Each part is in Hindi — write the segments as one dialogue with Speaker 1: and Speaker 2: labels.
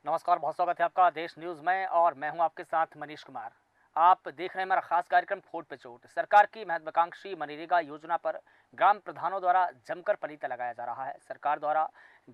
Speaker 1: नमस्कार, बहुत स्वागत है आपका देश न्यूज़ में और मैं हूं आपके साथ मनीष कुमार। आप देख रहे हैं हमारा खास कार्यक्रम फोट पे चोट। सरकार की महत्वाकांक्षी मनरेगा योजना पर ग्राम प्रधानों द्वारा जमकर पलीता लगाया जा रहा है। सरकार द्वारा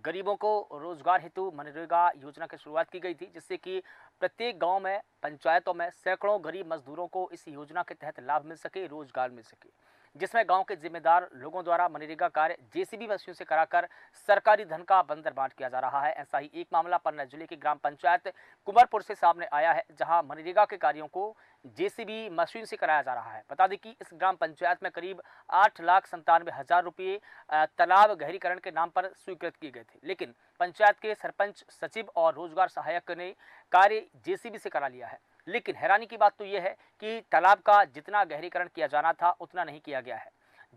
Speaker 1: गरीबों को रोजगार हेतु मनरेगा योजना की शुरुआत की गई थी, जिससे कि प्रत्येक गांव में, पंचायतों में सैकड़ों गरीब मजदूरों को इस योजना के तहत लाभ मिल सके, रोजगार मिल सके, जिसमें गांव के जिम्मेदार लोगों द्वारा मनरेगा कार्य जेसीबी मशीन से कराकर सरकारी धन का बंदर बांट किया जा रहा है। ऐसा ही एक मामला पन्ना जिले की ग्राम पंचायत कुंवरपुर से सामने आया है, जहां मनरेगा के कार्यों को जेसीबी मशीन से कराया जा रहा है। बता दें कि इस ग्राम पंचायत में करीब 8,97,000 रुपये तालाब गहरीकरण के नाम पर स्वीकृत किए गए थे, लेकिन पंचायत के सरपंच, सचिव और रोजगार सहायक ने कार्य जेसीबी से करा लिया है। लेकिन हैरानी की बात तो यह है कि तालाब का जितना गहरीकरण किया जाना था उतना नहीं किया गया है।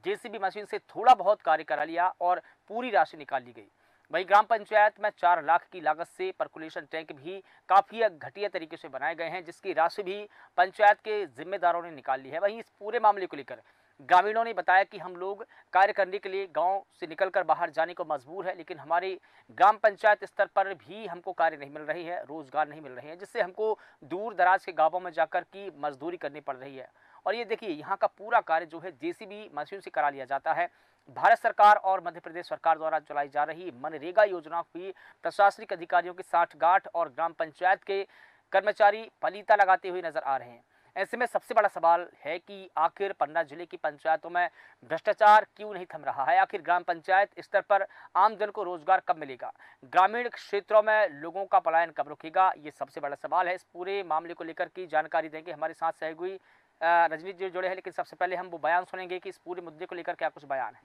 Speaker 1: जेसीबी मशीन से थोड़ा बहुत कार्य करा लिया और पूरी राशि निकाल ली गई। वहीं ग्राम पंचायत में 4 लाख की लागत से पर्कुलेशन टैंक भी काफ़ी घटिया तरीके से बनाए गए हैं, जिसकी राशि भी पंचायत के जिम्मेदारों ने निकाल ली है। वहीं इस पूरे मामले को लेकर ग्रामीणों ने बताया कि हम लोग कार्य करने के लिए गांव से निकलकर बाहर जाने को मजबूर है, लेकिन हमारे ग्राम पंचायत स्तर पर भी हमको कार्य नहीं मिल रही है, रोजगार नहीं मिल रहे हैं, जिससे हमको दूर दराज के गाँवों में जाकर की मजदूरी करनी पड़ रही है। और ये देखिए, यहाँ का पूरा कार्य जो है जेसीबी मशीन से करा लिया जाता है। भारत सरकार और मध्य प्रदेश सरकार द्वारा चलाई जा रही मनरेगा योजना की प्रशासनिक अधिकारियों की साठगांठ और ग्राम पंचायत के कर्मचारी पलीता लगाते हुए नजर आ रहे हैं। ऐसे में सबसे बड़ा सवाल है कि आखिर पन्ना जिले की पंचायतों में भ्रष्टाचार क्यों नहीं थम रहा है? आखिर ग्राम पंचायत स्तर पर आमजन को रोजगार कब मिलेगा? ग्रामीण क्षेत्रों में लोगों का पलायन कब रुकेगा? ये सबसे बड़ा सवाल है। इस पूरे मामले को लेकर की जानकारी देंगे हमारे साथ सहयोगी रजनीश जी जुड़े हैं, लेकिन सबसे पहले हम वो बयान सुनेंगे कि इस पूरे मुद्दे को लेकर क्या कुछ बयान है।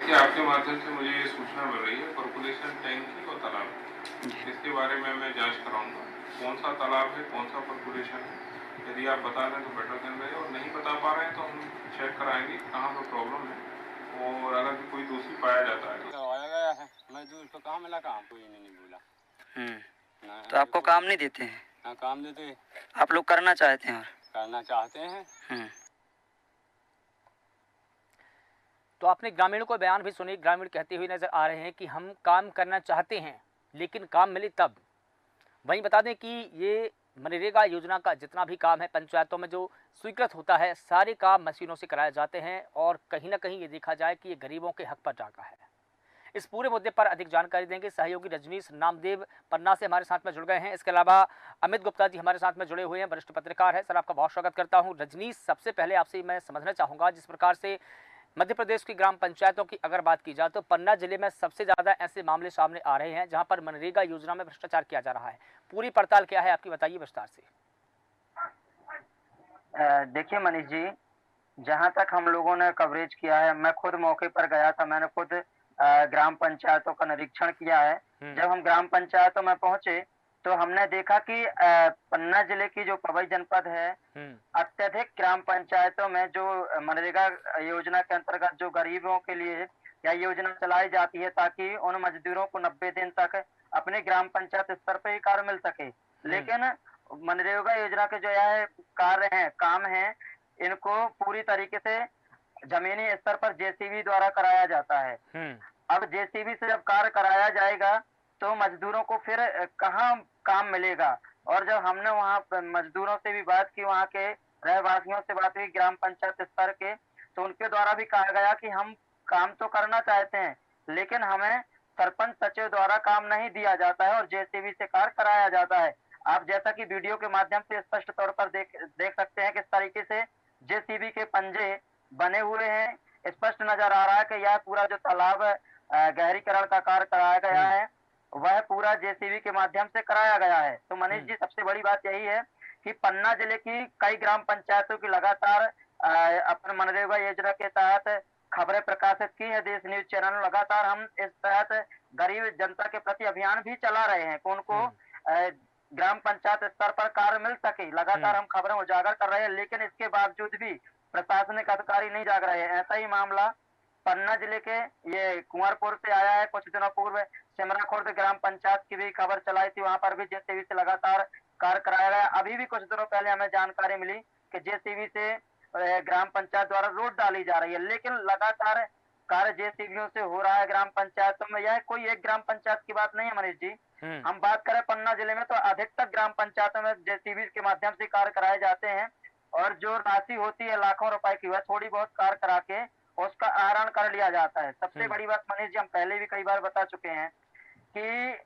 Speaker 2: देखिए, आपके माध्यम से मुझे ये सूचना मिल रही है पर्कुलेशन टैंक की और तालाब की। इसके बारे में मैं जांच कराऊंगा, कौन सा तालाब है, कौन सा पर्कुलेशन है। यदि आप बता दें तो बेटर देन रहे, और नहीं बता पा रहे हैं तो हम चेक कराएंगे कहाँ पर प्रॉब्लम है, और अगर कोई दोषी पाया जाता है
Speaker 3: करवाया गया है। मजदूर को कहाँ मिला काम, कोई नहीं बोला।
Speaker 4: तो आपको काम नहीं देते हैं?
Speaker 3: हाँ, काम देते।
Speaker 4: आप लोग करना चाहते हैं? और
Speaker 3: करना चाहते हैं।
Speaker 1: तो आपने ग्रामीणों को बयान भी सुनी। ग्रामीण कहते हुए नजर आ रहे हैं कि हम काम करना चाहते हैं, लेकिन काम मिले तब। वहीं बता दें कि ये मनरेगा योजना का जितना भी काम है पंचायतों में जो स्वीकृत होता है, सारे काम मशीनों से कराए जाते हैं और कहीं ना कहीं ये देखा जाए कि ये गरीबों के हक पर डाका है। इस पूरे मुद्दे पर अधिक जानकारी देंगे सहयोगी रजनीश नामदेव पन्ना से हमारे साथ में जुड़ गए हैं। इसके अलावा अमित गुप्ता जी हमारे साथ में जुड़े हुए हैं, वरिष्ठ पत्रकार है। सर, आपका बहुत स्वागत करता हूं। रजनीश, सबसे पहले आपसे मैं समझना चाहूँगा, जिस प्रकार से मध्य प्रदेश की ग्राम पंचायतों की अगर बात की जाए तो पन्ना जिले में सबसे ज़्यादा ऐसे मामले सामने आ रहे हैं जहां पर मनरेगा योजना में भ्रष्टाचार किया जा रहा है। पूरी पड़ताल क्या है आपकी, बताइए विस्तार से।
Speaker 4: देखिए मनीष जी, जहाँ तक हम लोगों ने कवरेज किया है, मैं खुद मौके पर गया था, मैंने खुद ग्राम पंचायतों का निरीक्षण किया है। जब हम ग्राम पंचायतों में पहुंचे तो हमने देखा कि पन्ना जिले की जो पवई जनपद है, अत्यधिक ग्राम पंचायतों में जो मनरेगा योजना के अंतर्गत जो गरीबों के लिए यह योजना चलाई जाती है ताकि उन मजदूरों को 90 दिन तक अपने ग्राम पंचायत स्तर पे ही कार्य मिल सके। लेकिन मनरेगा योजना के जो यह कार्य हैं, काम हैं, इनको पूरी तरीके से जमीनी स्तर पर जेसीबी द्वारा कराया जाता है। अब जेसीबी से जब कार्य कराया जाएगा तो मजदूरों को फिर कहाँ काम मिलेगा? और जब हमने वहाँ मजदूरों से भी बात की, वहाँ के रहवासियों से बात हुई ग्राम पंचायत स्तर के, तो उनके द्वारा भी कहा गया कि हम काम तो करना चाहते हैं, लेकिन हमें सरपंच सचिव द्वारा काम नहीं दिया जाता है और जेसीबी से कार्य कराया जाता है। आप जैसा कि वीडियो के माध्यम से स्पष्ट तौर पर देख सकते हैं किस तरीके से जेसीबी के पंजे बने हुए हैं। स्पष्ट नजर आ रहा है कि यह पूरा जो तालाब गहरीकरण का कार्य कराया गया है वह पूरा जेसीबी के माध्यम से कराया गया है। तो मनीष जी, सबसे बड़ी बात यही है कि पन्ना जिले की कई ग्राम पंचायतों की लगातार अपने मनरेगा योजना के तहत खबरें प्रकाशित की है। देश न्यूज चैनल लगातार हम इस तहत गरीब जनता के प्रति अभियान भी चला रहे हैं कि उनको ग्राम पंचायत स्तर पर कार्य मिल सके। लगातार हम खबरें उजागर कर रहे हैं, लेकिन इसके बावजूद भी प्रशासनिक अधिकारी नहीं जाग रहे हैं। ऐसा ही मामला पन्ना जिले के ये कुंवरपुर से आया है। कुछ दिनों पूर्व सिमरा खुर्द ग्राम पंचायत की भी खबर चलाई थी, वहां पर भी जेसीबी से लगातार कार्य कराया गया। अभी भी कुछ दिनों पहले हमें जानकारी मिली कि जेसीबी से ग्राम पंचायत द्वारा रोड डाली जा रही है, लेकिन लगातार कार्य जेसीबीओं से हो रहा है ग्राम पंचायतों में। यह कोई एक ग्राम पंचायत की बात नहीं है मनीष जी। हम बात करें पन्ना जिले में तो अधिकतर ग्राम पंचायतों में जेसीबी के माध्यम से कार्य कराए जाते हैं, और जो राशि होती है लाखों रुपए की, वह थोड़ी बहुत कार्य करा के उसका आहरण कर लिया जाता है। सबसे बड़ी बात मनीष जी, हम पहले भी कई बार बता चुके हैं कि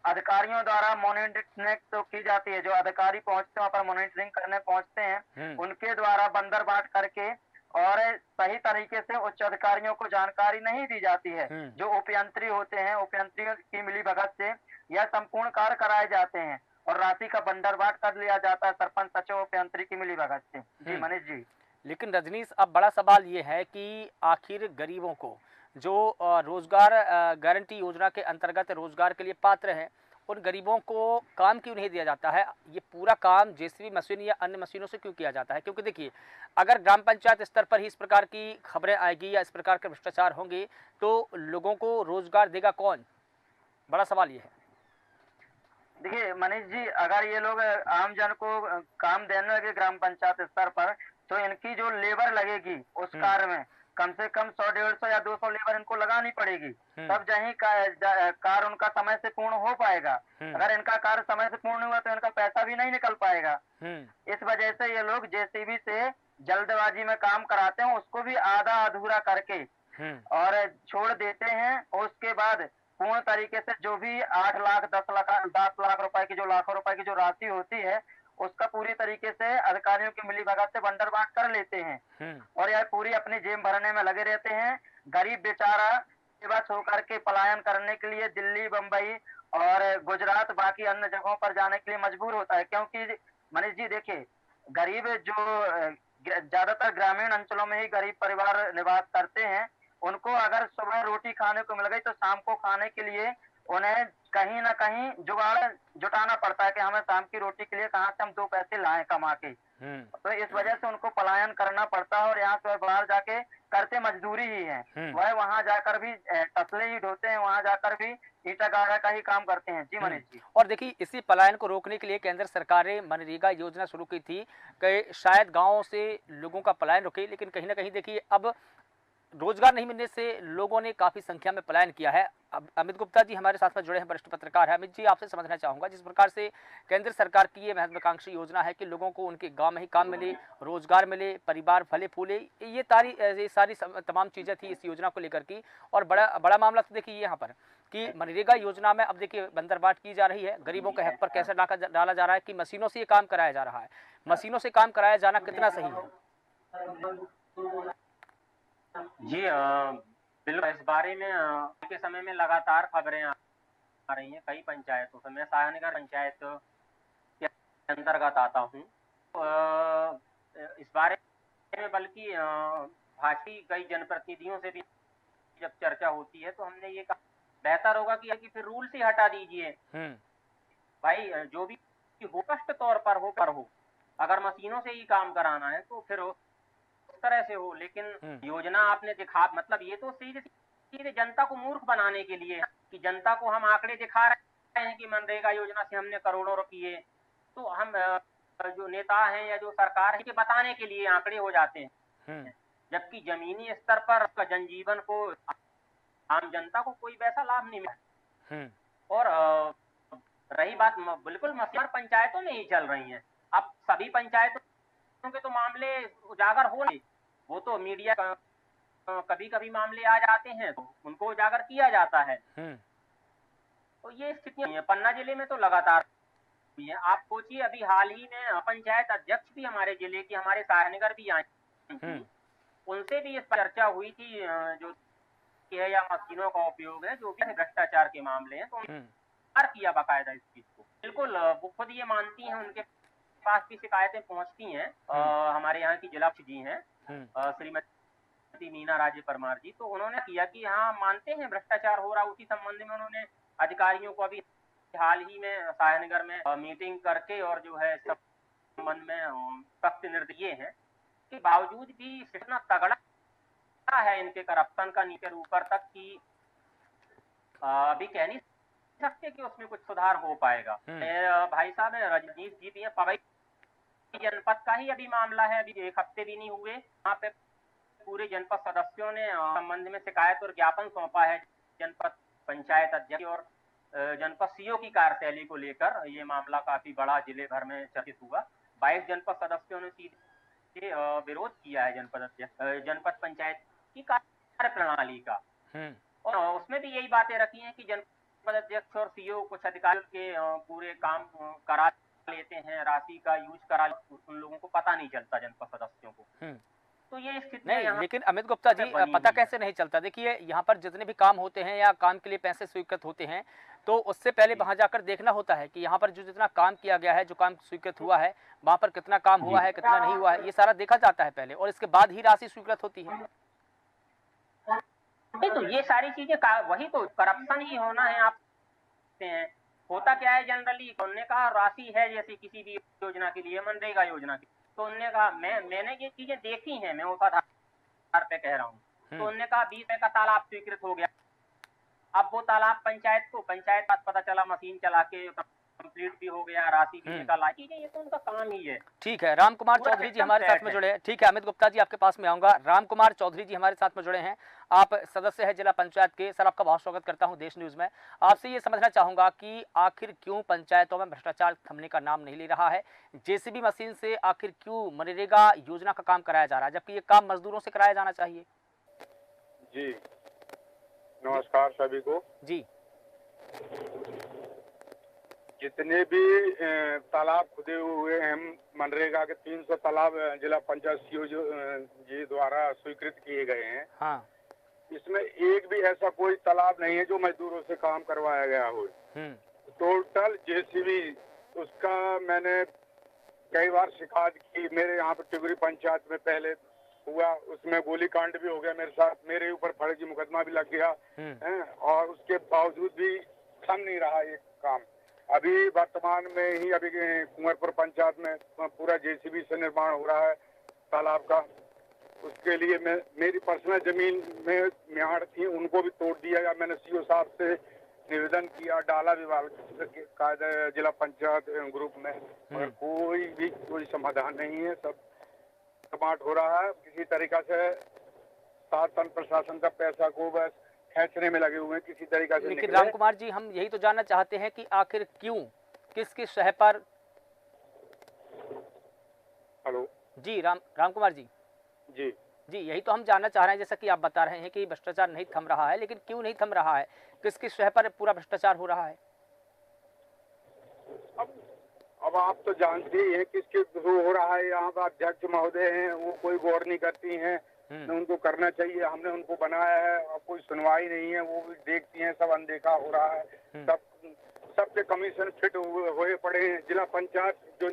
Speaker 4: अधिकारियों द्वारा मॉनिटरिंग तो की जाती है। जो अधिकारी पहुंचते हैं वहां पर मॉनिटरिंग करने पहुंचते हैं, उनके द्वारा बंदर बांट करके और सही तरीके से उच्च अधिकारियों को जानकारी नहीं दी जाती है। जो उपयंत्री होते हैं, उपयंत्रियों की मिलीभगत से यह संपूर्ण कार्य कराए जाते हैं और राशि का बंदर बांट कर लिया जाता है सरपंच, सचिव, उपयंत्री की मिलीभगत से। जी मनीष जी।
Speaker 1: लेकिन रजनीश, अब बड़ा सवाल ये है कि आखिर गरीबों को जो रोजगार गारंटी योजना के अंतर्गत रोजगार के लिए पात्र हैं, उन गरीबों को काम क्यों नहीं दिया जाता है? ये पूरा काम जेसीबी मशीन या अन्य मशीनों से क्यों किया जाता है? क्योंकि देखिए, अगर ग्राम पंचायत स्तर पर ही इस प्रकार की खबरें आएगी या इस प्रकार के भ्रष्टाचार होंगे तो लोगों को रोजगार देगा कौन? बड़ा सवाल ये है।
Speaker 4: देखिए मनीष जी, अगर ये लोग आम जन को काम देने लगे ग्राम पंचायत स्तर पर, तो इनकी जो लेबर लगेगी उस कार्य में कम से कम 100, 150 या 200 लेबर इनको लगानी पड़ेगी, तब जहीं कार्य उनका समय से पूर्ण हो पाएगा। अगर इनका कार्य समय से पूर्ण हुआ तो इनका पैसा भी नहीं निकल पाएगा। इस वजह से ये लोग जेसीबी से जल्दबाजी में काम कराते हैं, उसको भी आधा अधूरा करके और छोड़ देते हैं। और उसके बाद पूर्ण तरीके से जो भी 8 लाख 10 लाख रुपए की, जो लाखों रुपए की जो राशि होती है, उसका पूरी तरीके से अधिकारियों की मिलीभगत से बंदर बांट कर लेते हैं और यह पूरी अपनी जेब भरने में लगे रहते हैं। गरीब बेचारा बेबस होकर के पलायन करने के लिए दिल्ली, बंबई और गुजरात, बाकी अन्य जगहों पर जाने के लिए मजबूर होता है। क्योंकि मनीष जी देखिए, गरीब जो ज्यादातर ग्रामीण अंचलों में ही गरीब परिवार निवास करते हैं, उनको अगर सुबह रोटी खाने को मिल गई तो शाम को खाने के लिए उन्हें कहीं ना कहीं जुगाड़ जुटाना पड़ता है कि हमें शाम की रोटी के लिए कहाँ से हम 2 पैसे लाएं कमा के। तो इस वजह से उनको पलायन करना पड़ता है और यहाँ से बाहर जाके करते मजदूरी ही है। वह वहाँ जाकर भी तसले ही ढोते हैं, वहाँ जाकर भी ईटा गाड़ा का ही काम करते हैं। जी मनीष जी।
Speaker 1: और देखिए, इसी पलायन को रोकने के लिए केंद्र सरकार ने मनरेगा योजना शुरू की थी कि शायद गाँव से लोगों का पलायन रुके, लेकिन कहीं ना कहीं देखिए अब रोजगार नहीं मिलने से लोगों ने काफी संख्या में पलायन किया है। अब अमित गुप्ता जी हमारे साथ में जुड़े हैं, वरिष्ठ पत्रकार हैं। अमित जी, आपसे समझना चाहूंगा, जिस प्रकार से केंद्र सरकार की ये महत्वाकांक्षी योजना है कि लोगों को उनके गांव में ही काम मिले, रोजगार मिले, परिवार फले फूले, ये सारी तमाम चीजें थी इस योजना को लेकर की। और बड़ा मामला तो देखिए यहाँ पर कि मनरेगा योजना में अब देखिए बंदरबाट की जा रही है, गरीबों के हक पर कैसे डाला जा रहा है कि मशीनों से ये काम कराया जा रहा है। मशीनों से काम कराया जाना कितना सही है?
Speaker 5: जी बिल्कुल, इस बारे में के समय में लगातार खबरें आ रही हैं कई पंचायतों से। मैं सायनगर पंचायत के अंतर्गत आता हूँ। इस बारे में बल्कि भाजपा कई जनप्रतिनिधियों से भी जब चर्चा होती है तो हमने ये कहा बेहतर होगा कि फिर रूल से हटा दीजिए भाई, जो भी हो कष्ट तौर पर हो, अगर मशीनों से ही काम कराना है तो फिर तरह से हो। लेकिन योजना आपने दिखा, मतलब ये तो सीधे जनता को मूर्ख बनाने के लिए कि जनता को हम आंकड़े दिखा रहे हैं कि मनरेगा योजना से हमने करोड़ों रुपये, तो हम जो नेता हैं या जो सरकार है के बताने के लिए आंकड़े हो जाते हैं, जबकि जमीनी स्तर पर जनजीवन को, आम जनता को कोई वैसा लाभ नहीं मिला। और रही बात, बिल्कुल मसला पंचायतों में ही चल रही है। अब सभी पंचायतों के तो मामले उजागर हो नहीं, वो तो मीडिया कभी कभी मामले आ जाते हैं तो उनको उजागर किया जाता है। तो ये स्थितियां हैं पन्ना जिले में तो लगातार हुई है। आप सोचिए, अभी हाल ही में पंचायत अध्यक्ष भी हमारे जिले की, हमारे सायनगर भी आए, उनसे भी इस पर चर्चा हुई थी जो या मशीनों का उपयोग है, जो भी भ्रष्टाचार के मामले हैं, तो किया बाकायदा इस चीज को। बिल्कुल, वो खुद ये मानती हैं, उनके पास भी शिकायतें पहुंचती हैं। हमारे यहाँ की जिला जी हैं श्रीमती मीना राजे परमार जी, तो उन्होंने किया कि हाँ मानते हैं भ्रष्टाचार हो रहा। उसी संबंध में उन्होंने अधिकारियों को अभी हाल ही में सायनगर में मीटिंग करके और जो है संबंध में सख्त निर्देश दिए हैं कि बावजूद भी इतना तगड़ा है इनके करप्शन का नीचे ऊपर तक कि अभी कह नहीं सकते कि उसमें कुछ सुधार हो पाएगा। भाई साहब रजनीश जी भी है, पवई जनपद का ही अभी मामला है, अभी 1 हफ्ते भी नहीं हुए, वहाँ पे पूरे जनपद सदस्यों ने संबंध में शिकायत और ज्ञापन सौंपा है जनपद पंचायत अध्यक्ष और जनपद सीओ की कार्यशैली को लेकर। ये मामला काफी बड़ा जिले भर में चर्चित हुआ। 22 जनपद सदस्यों ने सीधे विरोध किया है जनपद पंचायत की कार्य प्रणाली का। और उसमें भी यही बातें रखी हैं कि जनपद अध्यक्ष और सीओ कुछ अधिकारियों के पूरे काम करा लेते हैं, राशि का यूज करा, उन लोगों को पता नहीं चलता जनपद सदस्यों को। तो ये स्थिति
Speaker 1: नहीं, लेकिन अमित गुप्ता जी पता कैसे नहीं चलता? देखिए यहाँ पर जितने भी काम होते हैं या काम के लिए पैसे स्वीकृत होते हैं तो उससे पहले वहां जाकर देखना होता है कि यहाँ पर जो जितना काम किया गया है, जो काम स्वीकृत हुआ है, वहां पर कितना काम हुआ है, कितना नहीं हुआ है, ये सारा देखा जाता है पहले और इसके बाद ही राशि स्वीकृत होती है।
Speaker 5: नहीं तो ये सारी चीजें वही तो करप्शन ही होना है। आप होता क्या है जनरली, उन्होंने कहा राशि है जैसे किसी भी योजना के लिए, मनरेगा योजना की, तो उन्होंने कहा मैंने ये चीजें देखी हैं, मैं उस आधार पे कह रहा हूँ। तो उन्होंने कहा 20 रुपए का तालाब स्वीकृत हो गया। अब वो तालाब पंचायत पता चला मशीन चला के कंप्लीट भी हो गया, राशि भी निकल आई, ये तो उनका काम ही है।
Speaker 1: ठीक है, राम कुमार चौधरी जी हमारे साथ में जुड़े हैं। ठीक है अमित गुप्ता जी, आपके पास में आऊंगा। राम कुमार चौधरी जी हमारे साथ में जुड़े हैं, आप सदस्य हैं जिला पंचायत के। सर आपका बहुत स्वागत करता हूं देश न्यूज में। आपसे ये समझना चाहूंगा कि आखिर क्यों पंचायतों में भ्रष्टाचार थमने का नाम नहीं ले रहा है? जेसीबी मशीन से आखिर क्यों मनरेगा योजना का काम कराया जा रहा है, जबकि ये काम मजदूरों से कराया जाना चाहिए?
Speaker 6: जी नमस्कार सभी को
Speaker 1: जी।
Speaker 6: जितने भी तालाब खुदे हुए हैं मनरेगा के 300 तालाब जिला पंचायत सीओ जी द्वारा स्वीकृत किए गए हैं।
Speaker 1: हाँ।
Speaker 6: इसमें एक भी ऐसा कोई तालाब नहीं है जो मजदूरों से काम करवाया गया हो। टोटल जेसीबी उसका मैंने कई बार शिकायत की। मेरे यहाँ पे टिगरी पंचायत में पहले हुआ, उसमें गोली कांड भी हो गया मेरे साथ, मेरे ऊपर फर्जी मुकदमा भी लग गया है, और उसके बावजूद भी थम नहीं रहा ये काम। अभी वर्तमान में ही अभी कुंवरपुर पंचायत में पूरा जेसीबी से निर्माण हो रहा है तालाब का। उसके लिए मैं मेरी पर्सनल जमीन में मियाड़ थी, उनको भी तोड़ दिया गया। मैंने सीओ साहब से निवेदन किया, डाला विभाग कायदा जिला पंचायत ग्रुप में, मगर कोई समाधान नहीं है। सब समाट हो रहा है किसी तरीका से। शासन प्रशासन का पैसा को बस खींचने में लगे हुए हैं किसी तरीका से।
Speaker 1: लेकिन राम कुमार जी, हम यही तो जानना चाहते हैं कि आखिर क्यों, किस शह पर?
Speaker 6: हेलो
Speaker 1: जी राम कुमार जी। जी यही तो हम जानना चाह रहे हैं। जैसा कि आप बता रहे हैं कि भ्रष्टाचार नहीं थम रहा है, लेकिन क्यों नहीं थम रहा है? किस शह पर पूरा भ्रष्टाचार हो रहा है?
Speaker 6: अब आप तो जानते ही हैं किसके हो रहा है। यहाँ का अध्यक्ष महोदय हैं, वो कोई गौर नहीं करती हैं। उनको करना चाहिए, हमने उनको बनाया है, अब कोई सुनवाई नहीं है। वो भी देखती हैं, सब अनदेखा हो रहा है। सबके कमीशन फिट हुए पड़े हैं। जिला पंचायत जो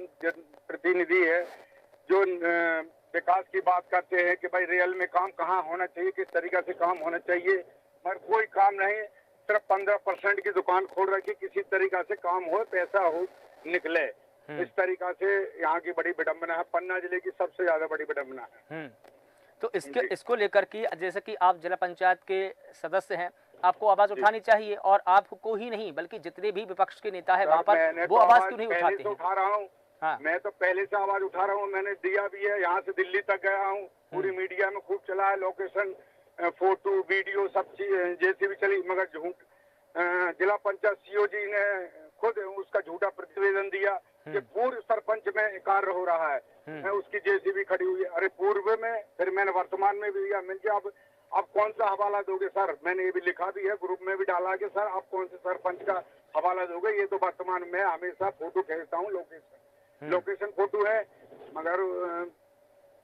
Speaker 6: प्रतिनिधि है, जो विकास की बात करते हैं कि भाई रियल में काम कहाँ होना चाहिए, किस तरीके से काम होना चाहिए, मगर कोई काम नहीं। सिर्फ 15% की दुकान खोल रखी, किसी तरीका से काम हो, पैसा हो, निकले। इस तरीका से यहाँ की बड़ी विडम्बना है, पन्ना जिले की सबसे ज्यादा बड़ी विडम्बना है।
Speaker 1: तो इसको लेकर की, जैसे कि आप जिला पंचायत के सदस्य हैं, आपको आवाज उठानी चाहिए, और आपको ही नहीं बल्कि जितने भी विपक्ष के नेता है वहाँ पर वो आवाज क्यों नहीं उठाते हैं?
Speaker 6: उठा रहा हूँ। हाँ। मैं तो पहले से आवाज उठा रहा हूँ, मैंने दिया भी है। यहाँ से दिल्ली तक गया हूँ, पूरी मीडिया में खूब चला है, लोकेशन, फोटो, वीडियो, सब चीज जैसी भी चली, मगर झूठ जिला पंचायत सीओ जी ने खुद उसका झूठा प्रतिवेदन दिया कि पूर्व सरपंच में कार्य हो रहा है, उसकी जेसीबी खड़ी हुई है। अरे पूर्व में, फिर मैंने वर्तमान में भी दिया। मैंने अब कौन सा हवाला दोगे सर? मैंने ये भी लिखा भी है, ग्रुप में भी डाला कि सर आप कौन से सरपंच का हवाला दोगे? ये तो वर्तमान में हमेशा फोटो भेजता हूँ, लोकेशन फोटो है, मगर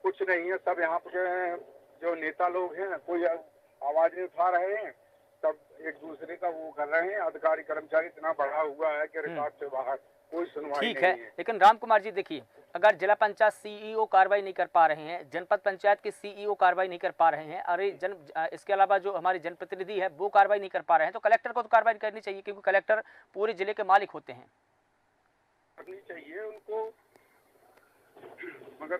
Speaker 6: कुछ नहीं है। सब यहाँ पे जो नेता लोग हैं कोई आवाज नहीं उठा रहे हैं, सब एक दूसरे का वो कर रहे हैं। अधिकारी कर्मचारी इतना बढ़ा हुआ है कि रिकॉर्ड से बाहर, कोई सुनवाई नहीं है।
Speaker 1: लेकिन राम कुमार जी देखिए, अगर जिला पंचायत सीईओ कार्रवाई नहीं कर पा रहे हैं, जनपद पंचायत के सीईओ कार्रवाई नहीं कर पा रहे हैं, अरे इसके अलावा जो हमारे जनप्रतिनिधि है वो कार्रवाई नहीं कर पा रहे हैं, तो कलेक्टर को तो कार्रवाई करनी चाहिए, क्योंकि कलेक्टर पूरे जिले के मालिक होते हैं।
Speaker 6: करनी चाहिए उनको, मगर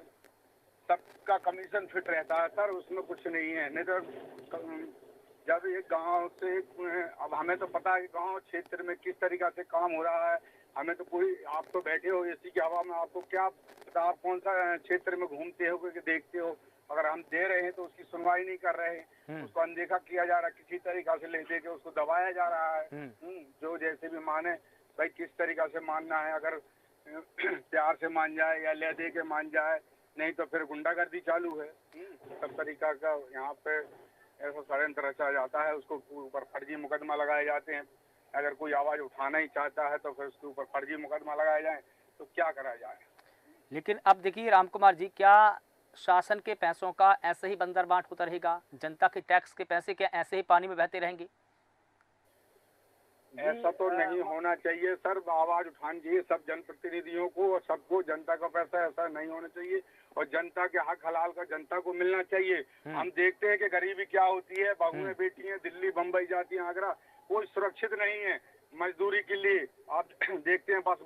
Speaker 6: सबका कमीशन फिट रहता है सर, उसमें कुछ नहीं है। नहीं तो जब एक गांव से, अब हमें तो पता है कि गांव क्षेत्र में किस तरीका से काम हो रहा है। हमें तो कोई, आप तो बैठे हो एसी की हवा में, आपको क्या पता, आप कौन सा क्षेत्र में घूमते हो कि देखते हो। अगर हम दे रहे हैं तो उसकी सुनवाई नहीं कर रहे हैं, उसको अनदेखा किया जा रहा है, किसी तरीका से ले दे के उसको दबाया जा रहा है। जो जैसे भी माने भाई किस तरीका से मानना है, अगर प्यार से मान जाए या ले दे के मान जाए, नहीं तो फिर गुंडागर्दी चालू है। सब तरीका का यहाँ पे ऐसा षड्यंत्र रचा जाता है, उसको ऊपर फर्जी मुकदमा लगाए जाते हैं। अगर कोई आवाज उठाना ही चाहता है तो फिर उसके ऊपर फर्जी मुकदमा लगाया जाए, तो क्या करा जाए।
Speaker 1: लेकिन अब देखिए राम कुमार जी, क्या शासन के पैसों का ऐसे ही बंदर बांट होता रहेगा? जनता के टैक्स के पैसे क्या ऐसे ही पानी में बहते रहेंगे?
Speaker 6: ऐसा तो नहीं होना चाहिए सर, आवाज उठानी चाहिए सब जनप्रतिनिधियों को और सबको। जनता का पैसा ऐसा नहीं होना चाहिए और जनता के हक हलाल का जनता को मिलना चाहिए। हम देखते हैं कि गरीबी क्या होती है, बहुएं बेटियां दिल्ली बम्बई जाती हैं, आगरा, कोई सुरक्षित नहीं है मजदूरी के लिए। आप देखते हैं बस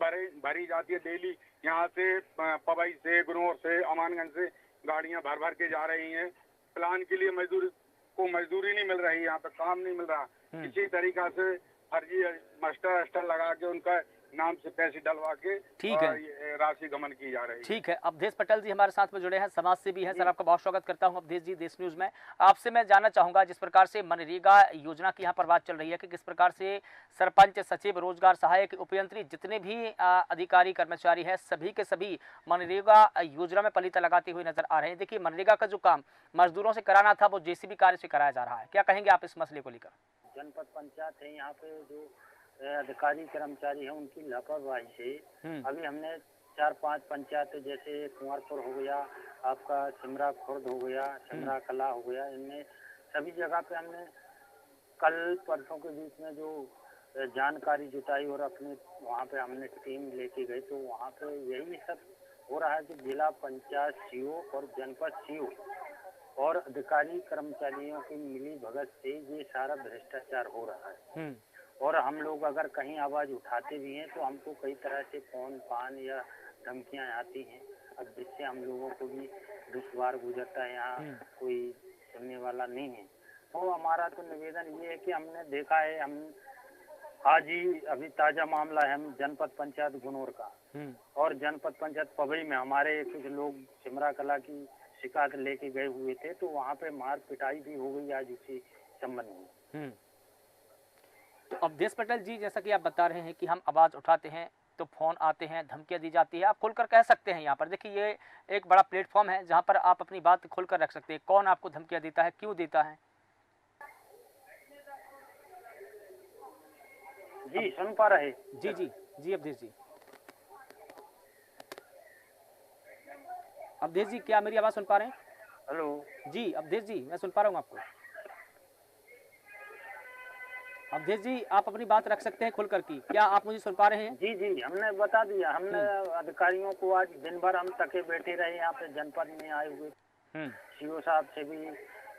Speaker 6: भरी जाती है डेली, यहाँ से पवई से, गुनौर से, अमानगंज से गाड़ियां भर भर के जा रही हैं। प्लान के लिए मजदूरी नहीं मिल रही, यहाँ पे काम नहीं मिल रहा। किसी तरीका से फर्जी मास्टर लगा के उनका नाम से पैसे डलवा के
Speaker 1: ठीक है
Speaker 6: राशि गमन की जा रही है।
Speaker 1: ठीक है, अवधेश पटेल जी हमारे साथ में जुड़े हैं, समाज सेवी हैं। सर आपका बहुत स्वागत करता हूं अवधेश जी देश न्यूज में। आपसे मैं जानना चाहूंगा, जिस प्रकार से मनरेगा योजना की यहाँ पर बात चल रही है कि किस प्रकार से सरपंच, सचिव, रोजगार सहायक, उपयंत्री, जितने भी अधिकारी कर्मचारी हैं, सभी के सभी मनरेगा योजना में पलीता लगाते हुए नजर आ रहे हैं। देखिए, मनरेगा का जो काम मजदूरों से कराना था वो जेसीबी कार्य से कराया जा रहा है। क्या कहेंगे आप इस मसले को लेकर?
Speaker 7: जनपद पंचायत है, यहाँ पे जो अधिकारी कर्मचारी हैं उनकी लापरवाही से अभी हमने 4-5 पंचायतें, जैसे कुंवरपुर हो गया, आपका सिमरा खुर्द हो गया, सिमरा कला हो गया, इनमें सभी जगह पे हमने कल परसों के बीच में जो जानकारी जुटाई और अपने वहाँ पे हमने टीम लेके गए, तो वहाँ पे यही सब हो रहा है कि जिला पंचायत सीओ और जनपद सीओ और अधिकारी कर्मचारियों की मिली भगत से ये सारा भ्रष्टाचार हो रहा है। और हम लोग अगर कहीं आवाज उठाते भी हैं तो हमको कई तरह से फोन पान या धमकियां आती हैं, अब जिससे हम लोगों को भी दुश्वार गुजरता है, यहाँ कोई सुनने वाला नहीं है। तो हमारा तो निवेदन ये है कि हमने देखा है, हम आज ही अभी ताजा मामला है, हम जनपद पंचायत गुनौर का और जनपद पंचायत पवई में हमारे कुछ लोग सिमरा कला की शिकायत लेके गए हुए थे, तो वहाँ पे मार पिटाई भी हो गई आज उसी संबंध में।
Speaker 1: तो अवधेश पटेल जी, जैसा कि आप बता रहे हैं कि हम आवाज उठाते हैं तो फोन आते हैं, धमकियां दी जाती है, आप खुलकर कह सकते हैं यहाँ पर। देखिए, ये एक बड़ा प्लेटफॉर्म है जहाँ पर आप अपनी बात खुलकर रख सकते हैं। कौन आपको धमकियां देता है, क्यों देता है?
Speaker 7: जी सुन पा रहे?
Speaker 1: जी जी जी अवधेश जी। अवधेश जी, क्या मेरी आवाज सुन पा रहे हैं?
Speaker 7: हेलो
Speaker 1: जी अवधेश जी, मैं सुन पा रहा हूँ आपको। अवधेश जी, आप अपनी बात रख सकते हैं खुल कर की। क्या आप मुझे सुन पा रहे हैं?
Speaker 7: जी जी, हमने बता दिया। हमने अधिकारियों को आज दिन भर हम तके बैठे रहे यहाँ पे जनपद में आए हुए, सीओ साहब से भी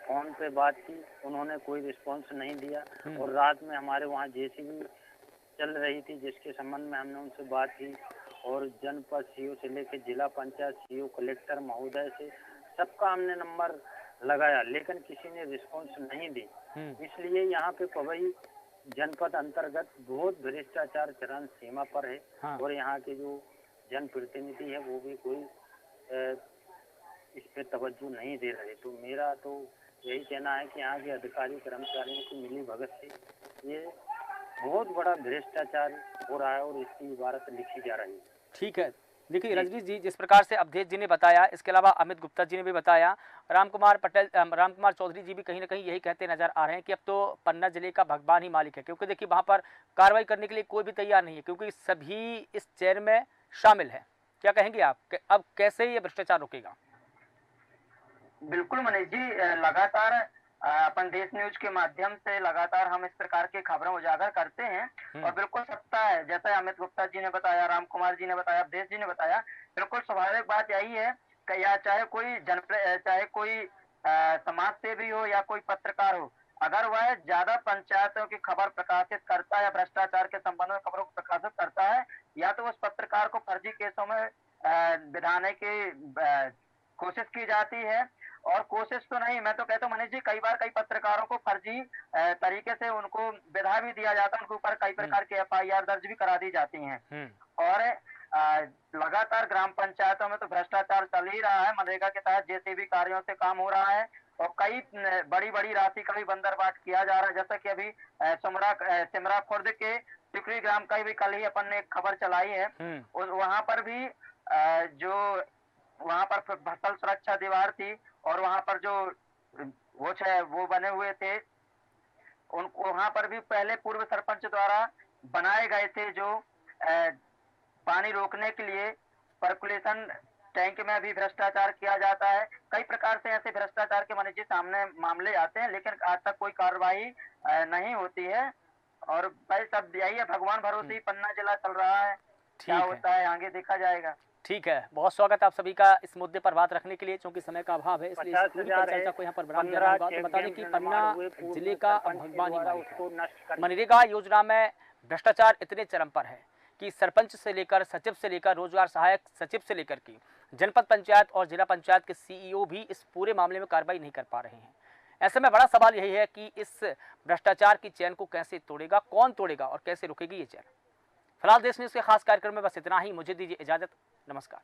Speaker 7: फोन पे बात की, उन्होंने कोई रिस्पांस नहीं दिया। और रात में हमारे वहाँ जेसीबी चल रही थी जिसके संबंध में हमने उनसे बात की और जनपद सीओ से लेकर जिला पंचायत सीओ, कलेक्टर महोदय से सबका हमने नंबर लगाया, लेकिन किसी ने रिस्पांस नहीं दी। इसलिए यहाँ पे पवई जनपद अंतर्गत बहुत भ्रष्टाचार चरम सीमा पर है। हाँ। और यहाँ के जो जनप्रतिनिधि है वो भी कोई इस पे तवज्जो नहीं दे रहे। तो मेरा तो यही कहना है कि यहाँ के अधिकारी कर्मचारियों की मिली भगत से ये बहुत बड़ा भ्रष्टाचार हो रहा है और इसकी इबारत लिखी जा रही है।
Speaker 1: ठीक है, देखिए रजनीश जी, जिस प्रकार से अवधेश जी ने बताया, इसके अलावा अमित गुप्ता जी ने भी बताया, राम कुमार चौधरी जी भी कहीं ना कहीं यही कहते नजर आ रहे हैं कि अब तो पन्ना जिले का भगवान ही मालिक है, क्योंकि देखिए वहां पर कार्रवाई करने के लिए कोई भी तैयार नहीं है, क्योंकि सभी इस चेन में शामिल है। क्या कहेंगे आप, अब कैसे ये भ्रष्टाचार रुकेगा?
Speaker 4: बिल्कुल मनीष जी, लगातार अपन देश न्यूज के माध्यम से लगातार हम इस प्रकार की खबरें उजागर करते हैं और बिल्कुल सत्ता है, जैसे अमित गुप्ता जी ने बताया, राम कुमार जी ने बताया, अवधेश जी ने बताया, बिल्कुल स्वाभाविक बात यही है कि या चाहे कोई समाज सेवी हो या कोई पत्रकार हो, अगर वह ज्यादा पंचायतों की खबर प्रकाशित करता है या भ्रष्टाचार के संबंध में खबरों को प्रकाशित करता है, या तो उस पत्रकार को फर्जी केसों में बिठाने की कोशिश की जाती है। और कोशिश तो नहीं, मैं तो कहता हूँ मनीष जी, कई बार कई पत्रकारों को फर्जी तरीके से उनको विधा भी दिया जाता है, उनके ऊपर कई प्रकार के FIR दर्ज भी करा दी जाती हैं। और लगातार ग्राम पंचायतों में तो भ्रष्टाचार चल ही रहा है। मनरेगा के तहत जेसीबी कार्यों से काम हो रहा है और कई बड़ी बड़ी राशि का भी बंदरबाट किया जा रहा है। जैसा कि अभी सिमरा खुर्द के टिकरी ग्राम का भी कल ही अपन ने एक खबर चलाई है। वहां पर भी जो वहां पर फसल सुरक्षा दीवार थी और वहां पर जो वो बने हुए थे, उनको वहां पर भी पहले पूर्व सरपंच द्वारा बनाए गए थे जो पानी रोकने के लिए पर्कुलेशन टैंक में भी भ्रष्टाचार किया जाता है। कई प्रकार से ऐसे भ्रष्टाचार के माने जी सामने मामले आते हैं, लेकिन आज तक कोई कार्रवाई नहीं होती है। और भाई सब यही है, भगवान भरोसे ही पन्ना जिला चल रहा है। क्या होता है आगे देखा जाएगा।
Speaker 1: ठीक है, बहुत स्वागत है आप सभी का इस मुद्दे पर बात रखने के लिए। चूंकि समय का अभाव है इसलिए इस पूरी चर्चा को यहाँ पर बढ़ा दिया जाएगा। तो बता दें कि पन्ना जिले का भगवानी मनरेगा योजना में भ्रष्टाचार इतने चरम पर है कि सरपंच से लेकर सचिव से लेकर रोजगार सहायक सचिव से लेकर के जनपद पंचायत और जिला पंचायत के सीईओ भी इस पूरे मामले में कार्रवाई नहीं कर पा रहे हैं। ऐसे में बड़ा सवाल यही है कि इस भ्रष्टाचार की चैन को कैसे तोड़ेगा, कौन तोड़ेगा और कैसे रुकेगी ये चैन। फिलहाल देश न्यूज़ के खास कार्यक्रम में बस इतना ही। मुझे दीजिए इजाजत। नमस्कार।